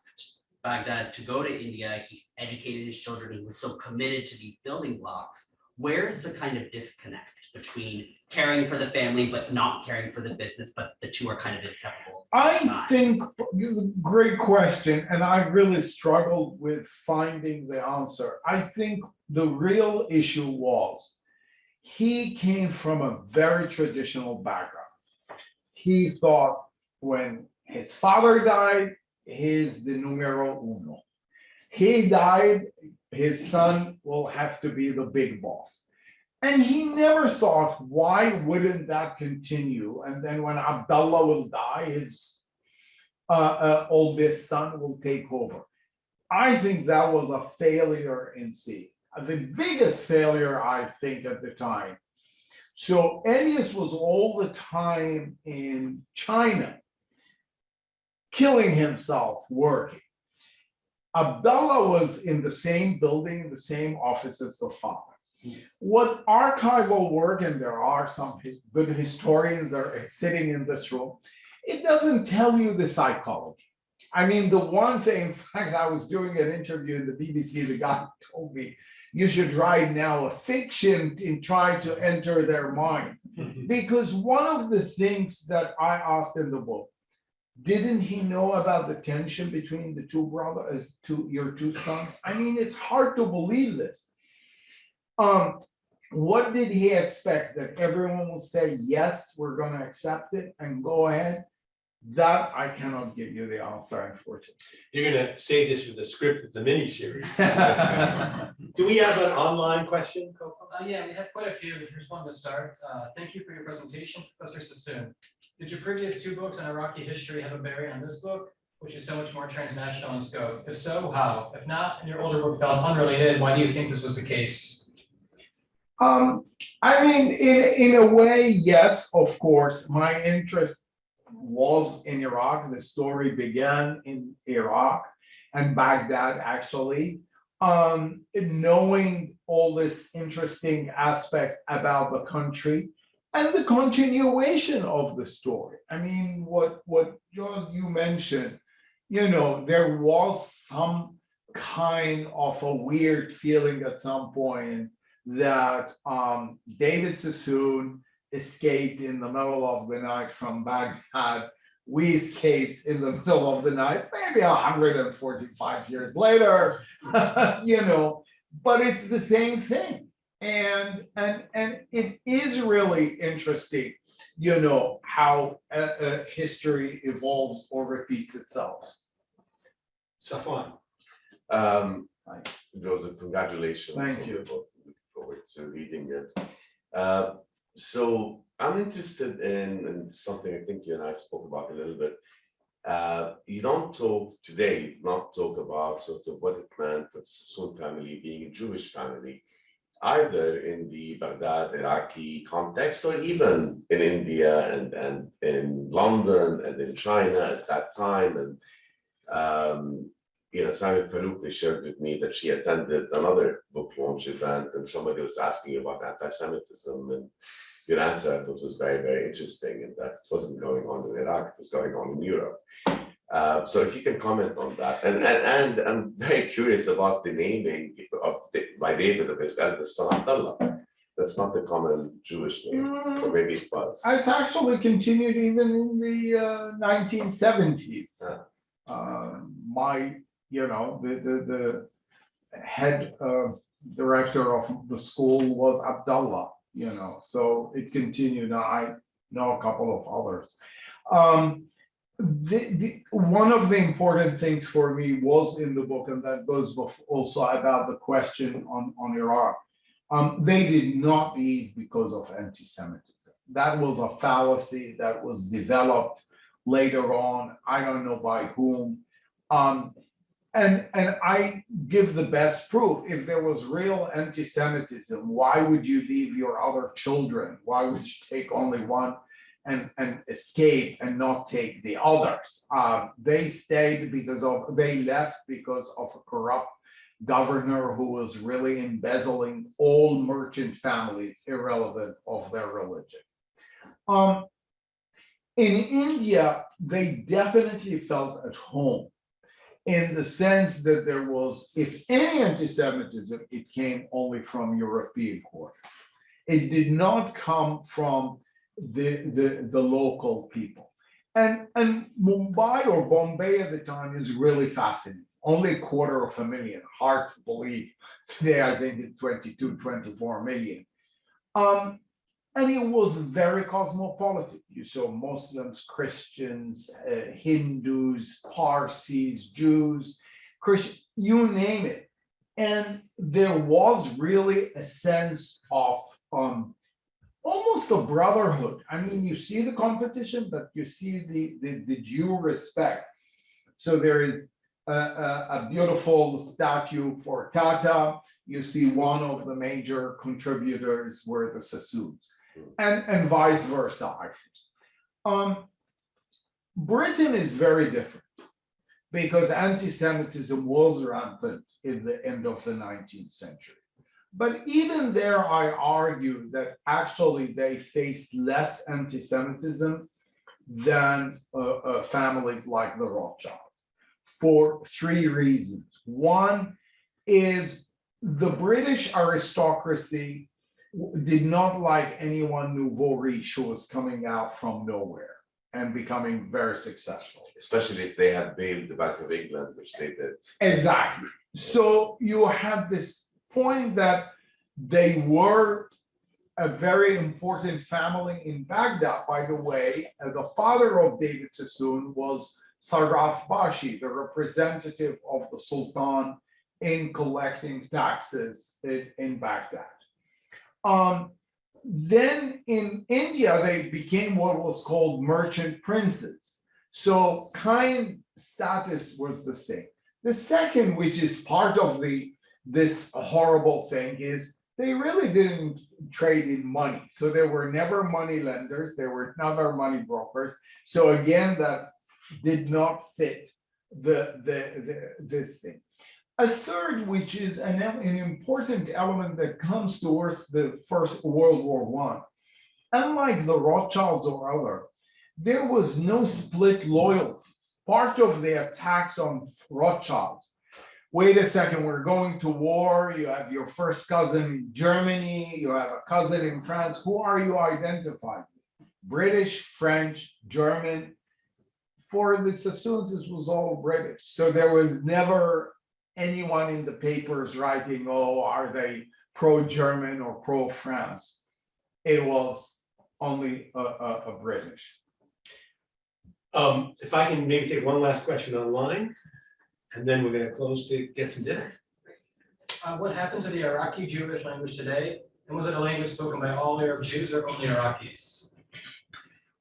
Baghdad to go to India, he educated his children. He was so committed to these building blocks. Where is the kind of disconnect between caring for the family but not caring for the business, but the two are kind of inseparable? I think, great question, and I really struggled with finding the answer. I think the real issue was he came from a very traditional background. He thought when his father died, he's the numero uno. He died, his son will have to be the big boss. And he never thought, why wouldn't that continue? And then when Abdullah will die, his oldest son will take over. I think that was a failure in C. The biggest failure, I think, at the time. So Elias was all the time in China, killing himself working. Abdullah was in the same building, the same office as the father. What archival work, and there are some good historians that are sitting in this room, it doesn't tell you the psychology. I mean, the one thing, in fact, I was doing an interview in the BBC, the guy told me, you should write now a fiction in trying to enter their mind. Because one of the things that I asked in the book, didn't he know about the tension between the two brothers, your two sons? I mean, it's hard to believe this. What did he expect? That everyone will say, yes, we're going to accept it and go ahead? That I cannot give you the answer, unfortunately. You're going to say this with the script of the miniseries. Do we have an online question, Coco? Yeah, we have quite a few. Here's one to start. Thank you for your presentation, Professor Sassoon. Did your previous two books on Iraqi history have a bearing on this book, which is so much more transnational in scope? If so, how? If not, and your older book felt unrelated, why do you think this was the case? I mean, in a way, yes, of course, my interest was in Iraq. The story began in Iraq and Baghdad, actually. Knowing all this interesting aspects about the country and the continuation of the story. I mean, what John, you mentioned, there was some kind of a weird feeling at some point that David Sassoon escaped in the middle of the night from Baghdad. We escaped in the middle of the night, maybe 145 years later, but it's the same thing. And it is really interesting, how history evolves or repeats itself. Safwan. Joseph, congratulations. Thank you. Looking forward to reading it. So I'm interested in something I think you and I spoke about a little bit. You don't talk today, not talk about sort of what it meant for the Sassoon family being a Jewish family, either in the Baghdad, Iraqi context, or even in India and in London and in China at that time. And Sami Farouk shared with me that she attended another book launch event and somebody was asking about anti-Semitism, and your answer I thought was very, very interesting, and that it wasn't going on in Iraq, it was going on in Europe. So if you can comment on that, and I'm very curious about the naming by David of his eldest son Abdullah. That's not the common Jewish name, or maybe it was. It's actually continued even in the 1970s. The head director of the school was Abdullah, so it continued. I know a couple of others. One of the important things for me was in the book, and that goes also about the question on Iraq. They did not leave because of anti-Semitism. That was a fallacy that was developed later on. I don't know by whom. And I give the best proof. If there was real anti-Semitism, why would you leave your other children? Why would you take only one and escape and not take the others? They left because of a corrupt governor who was really embezzling all merchant families, irrelevant of their religion. In India, they definitely felt at home, in the sense that there was, if any anti-Semitism, it came only from European quarters. It did not come from the local people. And Mumbai or Bombay at the time is really fascinating. Only 250,000, hard to believe. Today, I think it's 22, 24 million. And it was very cosmopolitan. You saw Muslims, Christians, Hindus, Parsis, Jews, Christians, you name it. And there was really a sense of almost a brotherhood. I mean, you see the competition, but you see the due respect. So there is a beautiful statue for Tata. You see one of the major contributors were the Sassoons. And vice versa, I think. Britain is very different because anti-Semitism was rampant in the end of the 19th century. But even there, I argue that actually they faced less anti-Semitism than families like the Rothschild, for three reasons. One is the British aristocracy did not like anyone nouveau riche who was coming out from nowhere and becoming very successful. Especially if they had bailed the Bank of England, which they did. Exactly. So you have this point that they were a very important family in Baghdad. By the way, the father of David Sassoon was Sarraf Bashi, the representative of the Sultan in collecting taxes in Baghdad. Then in India, they became what was called merchant princes. So kind status was the same. The second, which is part of this horrible thing, is they really didn't trade in money. So there were never money lenders, there were never money brokers. So again, that did not fit this thing. A third, which is an important element that comes towards the First World War I, unlike the Rothschilds or other, there was no split loyalties. Part of the attacks on Rothschilds, wait a second, we're going to war, you have your first cousin in Germany, you have a cousin in France, who are you identified with? British, French, German. For the Sassoons, it was all British. So there was never anyone in the papers writing, oh, are they pro-German or pro-France? It was only a British. If I can maybe take one last question online, and then we're gonna close to get some dinner. What happened to the Iraqi Jewish language today? And was it a language spoken by all Arab Jews or only Iraqis?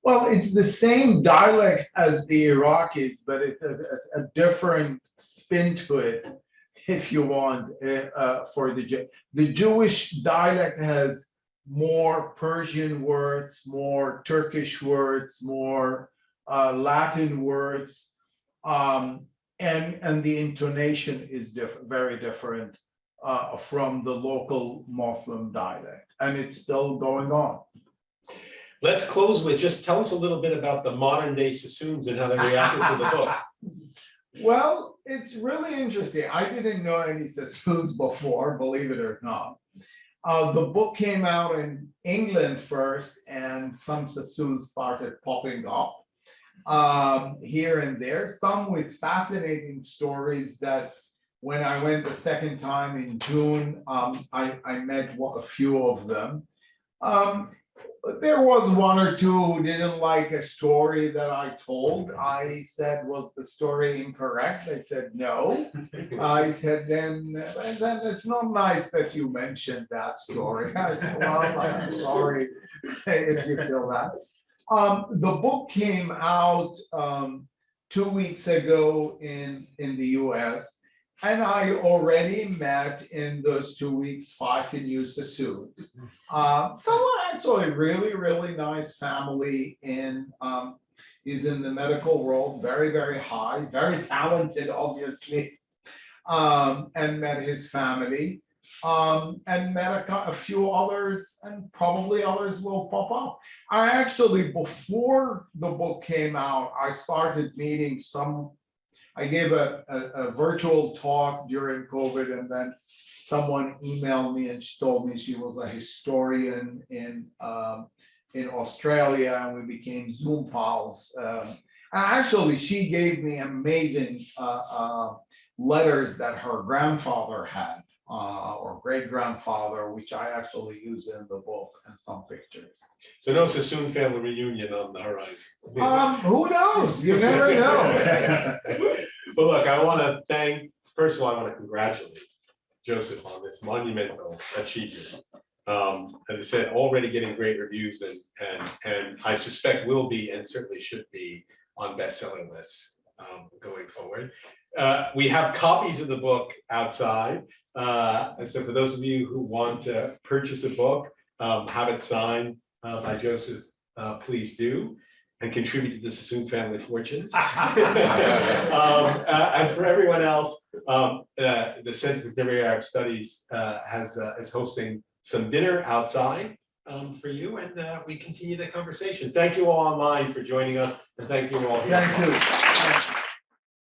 Well, it's the same dialect as the Iraqis, but it has a different spin to it, if you want, for the Jewish dialect has more Persian words, more Turkish words, more Latin words, and the intonation is very different from the local Muslim dialect, and it's still going on. Let's close with just tell us a little bit about the modern day Sassoons and how they reacted to the book. Well, it's really interesting. I didn't know any Sassoons before, believe it or not. The book came out in England first, and some Sassoons started popping up here and there, some with fascinating stories that when I went the second time in June, I met a few of them. There was one or two who didn't like a story that I told. I said, was the story incorrect? They said, no. I said, then it's not nice that you mentioned that story. I said, well, I'm sorry if you feel that. The book came out 2 weeks ago in the US. And I already met in those 2 weeks 5 new Sassoons. Someone actually really nice family is in the medical world, very high, very talented, obviously, and met his family, and met a few others, and probably others will pop up. I actually, before the book came out, I started meeting I gave a virtual talk during COVID, and then someone emailed me and she told me she was a historian in Australia, and we became Zoom pals. Actually, she gave me amazing letters that her grandfather had, or great-grandfather, which I actually use in the book, and some pictures. So no Sassoon family reunion on the horizon. Who knows? You never know. Well, look, I want to first of all, I want to congratulate Joseph on this monumental achievement. As I said, already getting great reviews, and I suspect will be, and certainly should be, on bestseller lists going forward. We have copies of the book outside. And so for those of you who want to purchase a book, have it signed by Joseph, please do, and contribute to the Sassoon family fortunes. And for everyone else, the Center for Contemporary Arab Studies is hosting some dinner outside for you, and we continue the conversation. Thank you all online for joining us, and thank you all here. Thank you.